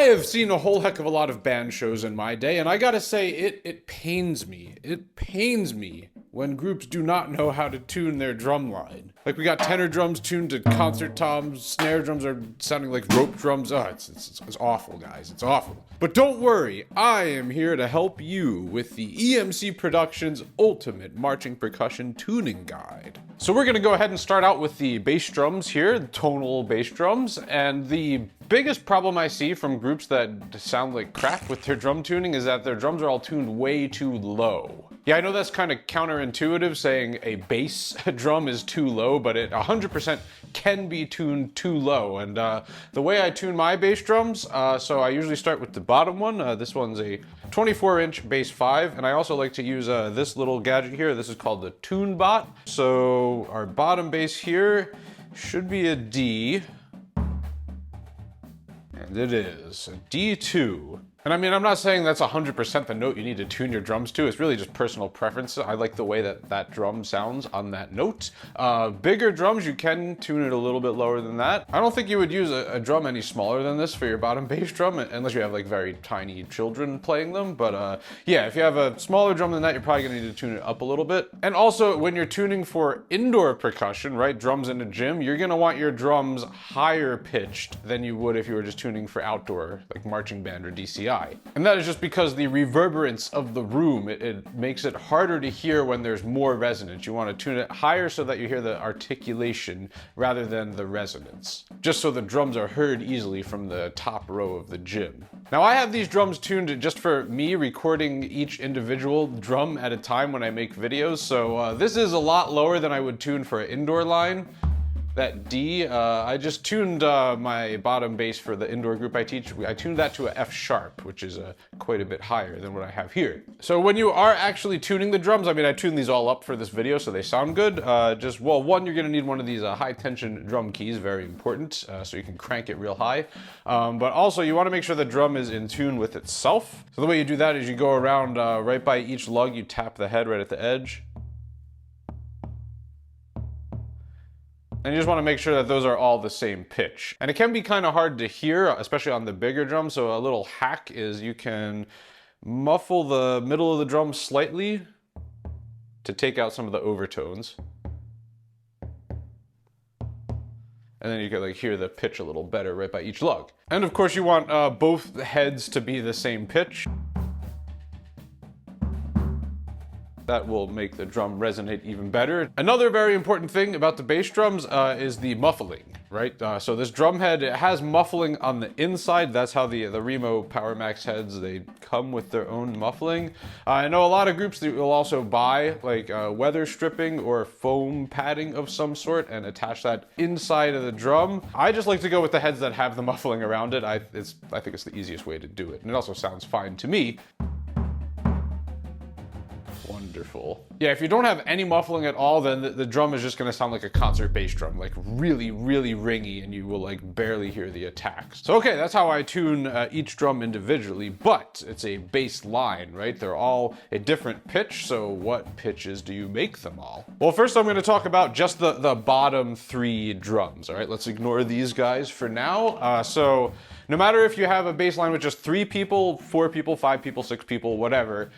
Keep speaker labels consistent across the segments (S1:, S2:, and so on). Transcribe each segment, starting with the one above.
S1: have seen a whole heck of a lot of band shows in my day, and I gotta say, it pains me. It pains me when groups do not know how to tune their drum line. Like, we got tenor drums tuned to concert toms, snare drums are sounding like rope drums. Oh, it's awful, guys. It's awful. But don't worry, I am here to help you with the EMCProductions Ultimate Marching Percussion Tuning Guide. So we're gonna go ahead and start out with the bass drums here, the tonal bass drums, and the biggest problem I see from groups that sound like crap with their drum tuning is that their drums are all tuned way too low. Yeah, I know that's kind of counterintuitive, saying a bass drum is too low, but it 100% can be tuned too low. And the way I tune my bass drums, so I usually start with the bottom one. This one's a 24-inch bass 5, and I also like to use this little gadget here. This is called the Tune Bot. So our bottom bass here should be a D. And it is a D2. And I mean, I'm not saying that's 100% the note you need to tune your drums to. It's really just personal preference. I like the way that that drum sounds on that note. Bigger drums, you can tune it a little bit lower than that. I don't think you would use a drum any smaller than this for your bottom bass drum, unless you have like very tiny children playing them. But yeah, if you have a smaller drum than that, you're probably gonna need to tune it up a little bit. And also, when you're tuning for indoor percussion, right, drums in a gym, you're gonna want your drums higher pitched than you would if you were just tuning for outdoor, like marching band or DCI. And that is just because the reverberance of the room, it makes it harder to hear when there's more resonance. You want to tune it higher so that you hear the articulation rather than the resonance, just so the drums are heard easily from the top row of the gym. Now, I have these drums tuned just for me, recording each individual drum at a time when I make videos, so this is a lot lower than I would tune for an indoor line. That D, I just tuned my bottom bass for the indoor group I teach. I tuned that to a F sharp, which is quite a bit higher than what I have here. So when you are actually tuning the drums, I mean, I tuned these all up for this video so they sound good. Well, one, you're gonna need one of these high tension drum keys, very important, so you can crank it real high. But also you wanna make sure the drum is in tune with itself. So the way you do that is you go around right by each lug, you tap the head right at the edge. And you just want to make sure that those are all the same pitch. And it can be kind of hard to hear, especially on the bigger drums. So a little hack is you can muffle the middle of the drum slightly to take out some of the overtones. And then you can like hear the pitch a little better right by each lug. And of course you want both the heads to be the same pitch. That will make the drum resonate even better. Another very important thing about the bass drums is the muffling, right? So this drum head, it has muffling on the inside. That's how the Remo Power Max heads, they come with their own muffling. I know a lot of groups that will also buy like weather stripping or foam padding of some sort and attach that inside of the drum. I just like to go with the heads that have the muffling around it. I think it's the easiest way to do it. And it also sounds fine to me. Wonderful. Yeah, if you don't have any muffling at all, then the drum is just gonna sound like a concert bass drum, like really, really ringy, and you will like barely hear the attacks. So okay, that's how I tune each drum individually, but it's a bass line, right? They're all a different pitch, so what pitches do you make them all? Well, first I'm gonna talk about just the bottom 3 drums, all right? Let's ignore these guys for now. So no matter if you have a bass line with just 3 people, 4 people, 5 people, 6 people, whatever,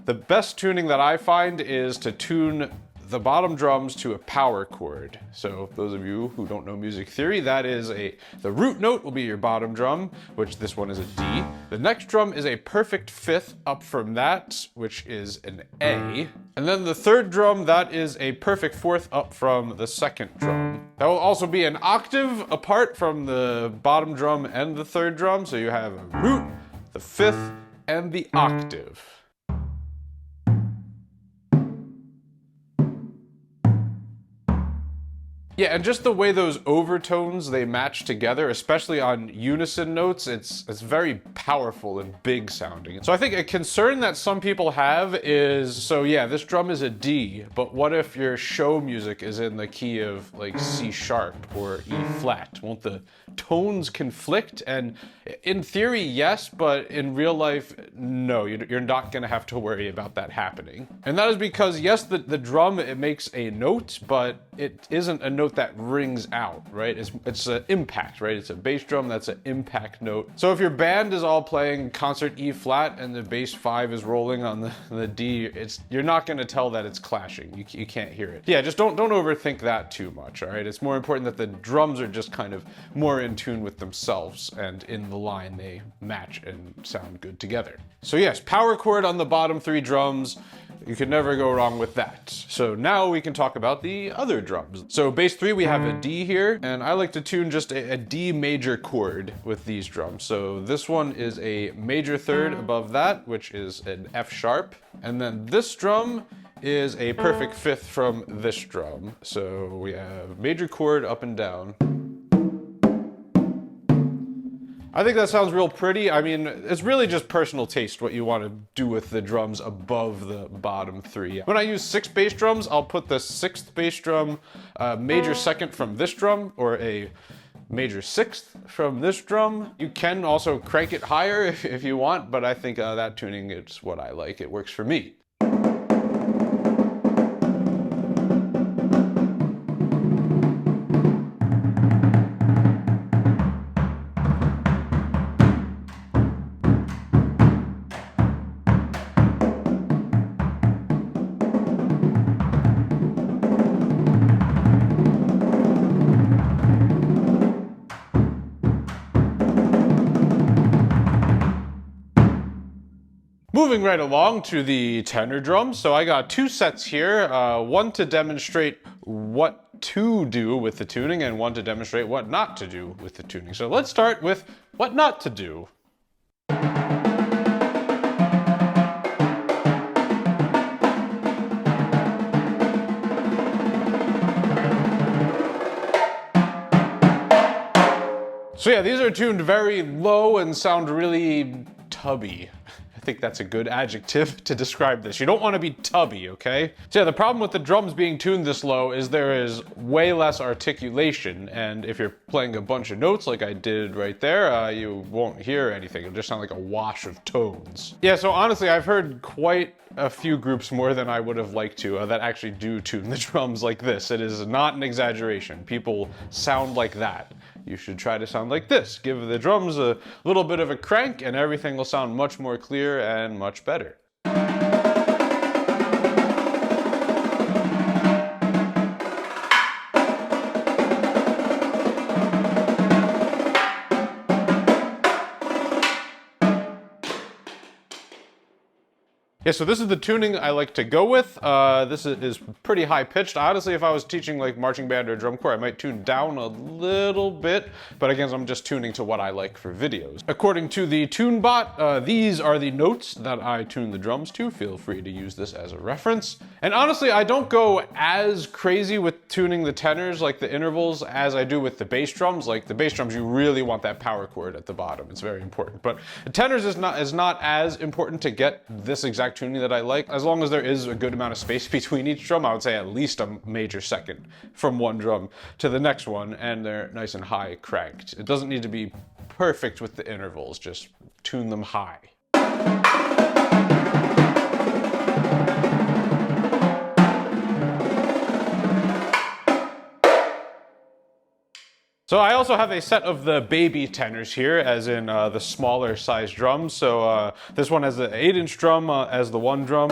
S1: the best tuning that I find is to tune the bottom drums to a power chord. So those of you who don't know music theory, that is the root note will be your bottom drum, which this one is a D. The next drum is a perfect 5th up from that, which is an A. And then the third drum, that is a perfect 4th up from the second drum. That will also be an octave apart from the bottom drum and the third drum. So you have a root, the 5th, and the octave. Yeah, and just the way those overtones, they match together, especially on unison notes, it's very powerful and big sounding. So I think a concern that some people have is, so yeah, this drum is a D, but what if your show music is in the key of like C sharp or E flat? Won't the tones conflict? And in theory, yes, but in real life, no, you're not gonna have to worry about that happening. And that is because, yes, the drum, it makes a note, but it isn't a note note that rings out, right? It's an impact, right? It's a bass drum, that's an impact note. So if your band is all playing concert E flat and the bass 5 is rolling on the D, you're not gonna tell that it's clashing. You can't hear it. Yeah, just don't overthink that too much, all right? It's more important that the drums are just kind of more in tune with themselves, and in the line they match and sound good together. So yes, power chord on the bottom 3 drums. You could never go wrong with that. So now we can talk about the other drums. So bass 3, we have a D here, and I like to tune just a D major chord with these drums. So this one is a major 3rd above that, which is an F sharp. And then this drum is a perfect 5th from this drum. So we have major chord up and down. I think that sounds real pretty. I mean, it's really just personal taste what you want to do with the drums above the bottom 3. When I use 6 bass drums, I'll put the 6th bass drum major 2nd from this drum, or a major 6th from this drum. You can also crank it higher if you want, but I think that tuning is what I like. It works for me. Moving right along to the tenor drums. So I got 2 sets here, one to demonstrate what to do with the tuning and one to demonstrate what not to do with the tuning. So let's start with what not to do. So yeah, these are tuned very low and sound really tubby. I think that's a good adjective to describe this. You don't want to be tubby, okay? So yeah, the problem with the drums being tuned this low is there is way less articulation, and if you're playing a bunch of notes like I did right there, you won't hear anything. It'll just sound like a wash of tones. Yeah, so honestly, I've heard quite a few groups, more than I would have liked to, that actually do tune the drums like this. It is not an exaggeration. People sound like that. You should try to sound like this. Give the drums a little bit of a crank and everything will sound much more clear and much better. Yeah, so this is the tuning I like to go with. This is pretty high pitched. Honestly, if I was teaching like marching band or drum corps, I might tune down a little bit, but again, I'm just tuning to what I like for videos. According to the TuneBot, these are the notes that I tune the drums to. Feel free to use this as a reference. And honestly, I don't go as crazy with tuning the tenors, like the intervals, as I do with the bass drums. Like the bass drums, you really want that power chord at the bottom. It's very important. But the tenors is not as important to get this exact tuning that I like. As long as there is a good amount of space between each drum, I would say at least a major 2nd from one drum to the next one, and they're nice and high cranked. It doesn't need to be perfect with the intervals, just tune them high. So I also have a set of the baby tenors here, as in the smaller size drums. So this one has the 8-inch drum as the one drum.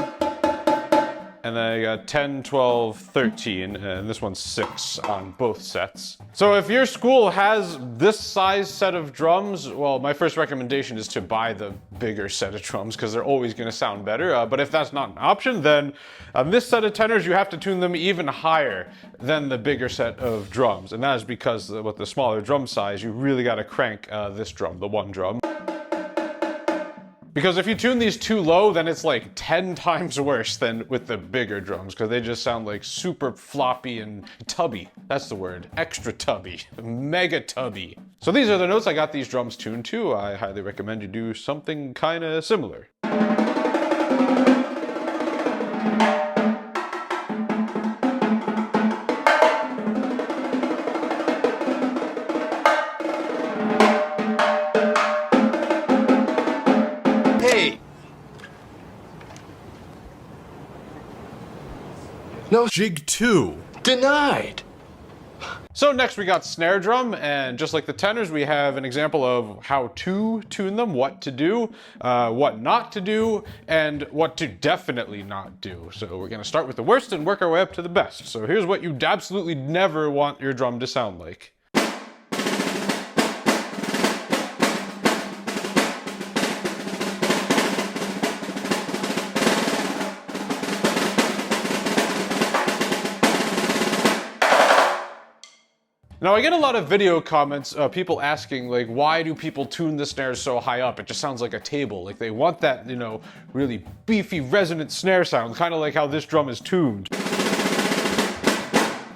S1: And then I got 10, 12, 13, and this one's 6 on both sets. So if your school has this size set of drums, well, my first recommendation is to buy the bigger set of drums because they're always going to sound better. But if that's not an option, then on this set of tenors, you have to tune them even higher than the bigger set of drums. And that is because with the smaller drum size, you really got to crank this drum, the one drum. Because if you tune these too low, then it's like 10 times worse than with the bigger drums, because they just sound like super floppy and tubby. That's the word. Extra tubby. Mega tubby. So these are the notes I got these drums tuned to. I highly recommend you do something kind of similar.
S2: No.
S3: Jig 2.
S2: Denied.
S1: So next we got snare drum, and just like the tenors, we have an example of how to tune them, what to do, what not to do, and what to definitely not do. So we're gonna start with the worst and work our way up to the best. So here's what you absolutely never want your drum to sound like. Now I get a lot of video comments, people asking like, why do people tune the snares so high up? It just sounds like a table. Like they want that, you know, really beefy resonant snare sound, kind of like how this drum is tuned.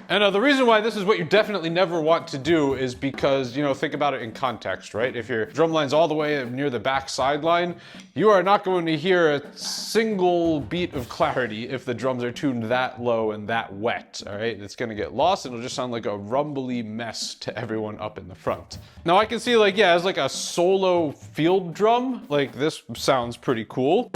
S1: And the reason why this is what you definitely never want to do is because, you know, think about it in context, right? If your drum line's all the way near the back sideline, you are not going to hear a single beat of clarity if the drums are tuned that low and that wet, all right? It's gonna get lost and it'll just sound like a rumbly mess to everyone up in the front. Now I can see like, yeah, as like a solo field drum, like this sounds pretty cool.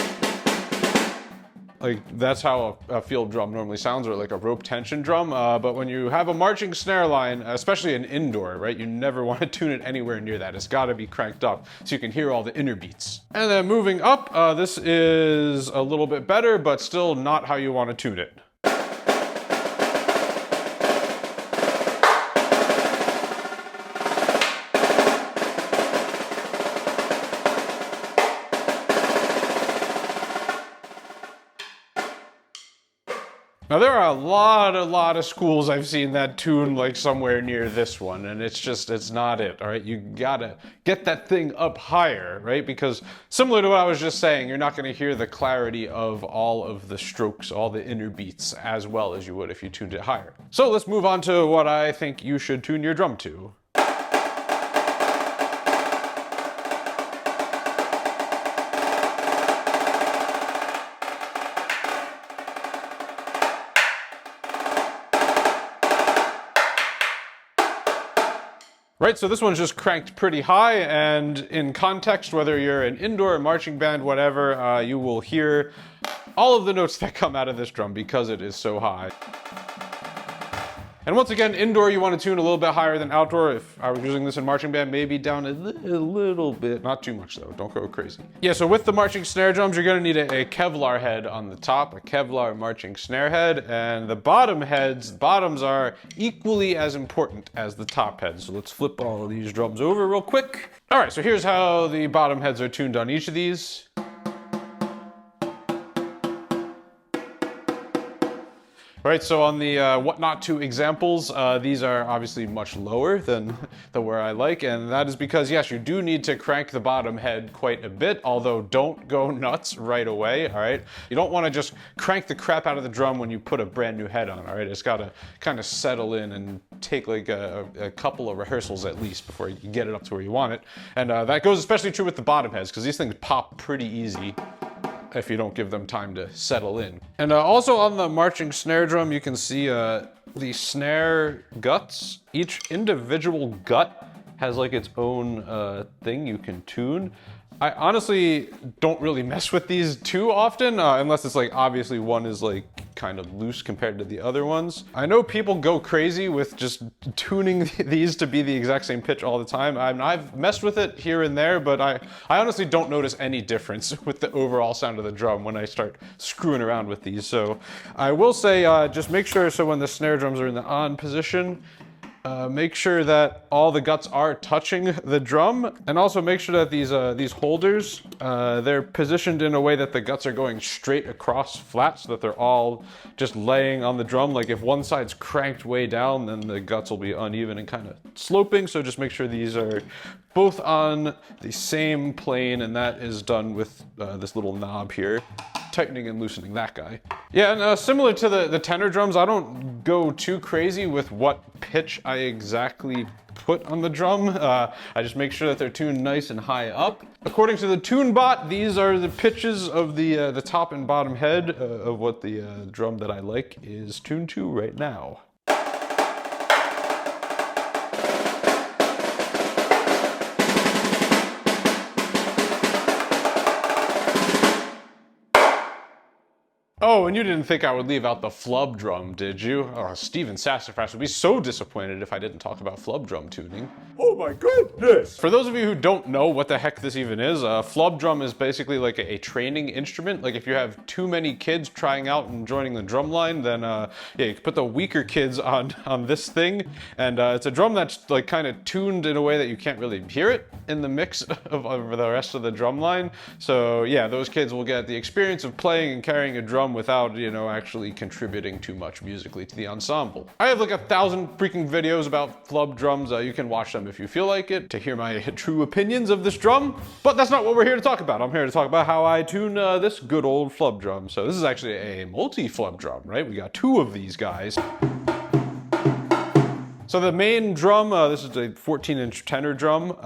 S1: Like that's how a field drum normally sounds, or like a rope tension drum. But when you have a marching snare line, especially an indoor, right, you never want to tune it anywhere near that. It's got to be cranked up so you can hear all the inner beats. And then moving up, this is a little bit better, but still not how you want to tune it. Now there are a lot of schools I've seen that tune like somewhere near this one, and it's not it, all right? You gotta get that thing up higher, right? Because similar to what I was just saying, you're not gonna hear the clarity of all of the strokes, all the inner beats, as well as you would if you tuned it higher. So let's move on to what I think you should tune your drum to. Right, so this one's just cranked pretty high, and in context, whether you're an indoor, marching band, whatever, you will hear all of the notes that come out of this drum because it is so high. And once again, indoor you want to tune a little bit higher than outdoor. If I was using this in marching band, maybe down a little bit, not too much though, don't go crazy. Yeah, so with the marching snare drums, you're gonna need a Kevlar head on the top, a Kevlar marching snare head, and the bottoms are equally as important as the top heads. So let's flip all of these drums over real quick. All right, so here's how the bottom heads are tuned on each of these. Right, so on the what not to examples, these are obviously much lower than where I like, and that is because, yes, you do need to crank the bottom head quite a bit, although don't go nuts right away, all right? You don't want to just crank the crap out of the drum when you put a brand new head on, all right? It's got to kind of settle in and take like a couple of rehearsals at least before you get it up to where you want it. And that goes especially true with the bottom heads, because these things pop pretty easy if you don't give them time to settle in. And also on the marching snare drum, you can see the snare guts. Each individual gut has like its own thing you can tune. I honestly don't really mess with these too often, unless it's like obviously one is like kind of loose compared to the other ones. I know people go crazy with just tuning these to be the exact same pitch all the time. I've messed with it here and there, but I honestly don't notice any difference with the overall sound of the drum when I start screwing around with these. So I will say, just make sure so when the snare drums are in the on position, make sure that all the guts are touching the drum, and also make sure that these holders, they're positioned in a way that the guts are going straight across flat, so that they're all just laying on the drum. Like if one side's cranked way down, then the guts will be uneven and kind of sloping, so just make sure these are both on the same plane, and that is done with this little knob here, tightening and loosening that guy. Yeah, and similar to the tenor drums, I don't go too crazy with what pitch I exactly put on the drum. I just make sure that they're tuned nice and high up. According to the TuneBot, these are the pitches of the top and bottom head of what the drum that I like is tuned to right now. Oh, and you didn't think I would leave out the flub drum, did you? Oh, Steven Sassafras would be so disappointed if I didn't talk about flub drum tuning.
S2: Oh my goodness!
S1: For those of you who don't know what the heck this even is, a flub drum is basically like a training instrument. Like if you have too many kids trying out and joining the drumline, then yeah, you can put the weaker kids on this thing, and it's a drum that's like kind of tuned in a way that you can't really hear it in the mix of the rest of the drumline. So yeah, those kids will get the experience of playing and carrying a drum without, you know, actually contributing too much musically to the ensemble. I have like 1,000 freaking videos about flub drums. You can watch them if you feel like it to hear my true opinions of this drum, but that's not what we're here to talk about. I'm here to talk about how I tune this good old flub drum. So this is actually a multi-flub drum, right? We got 2 of these guys. So the main drum, this is a 14-inch tenor drum.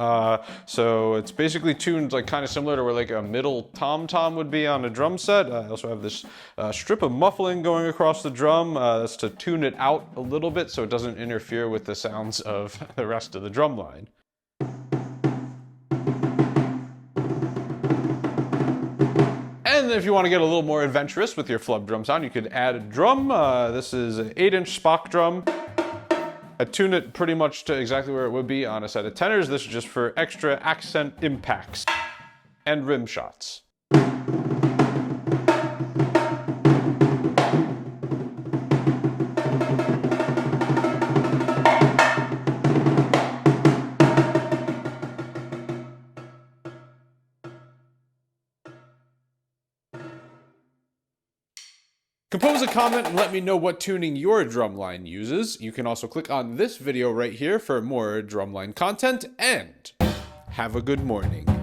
S1: So it's basically tuned like kind of similar to where like a middle tom-tom would be on a drum set. I also have this strip of muffling going across the drum. That's to tune it out a little bit so it doesn't interfere with the sounds of the rest of the drum line. And if you want to get a little more adventurous with your flub drum sound, you could add a drum. This is an 8-inch Spock drum. I tune it pretty much to exactly where it would be on a set of tenors. This is just for extra accent impacts and rim shots. Compose a comment and let me know what tuning your drumline uses. You can also click on this video right here for more drumline content, and have a good morning.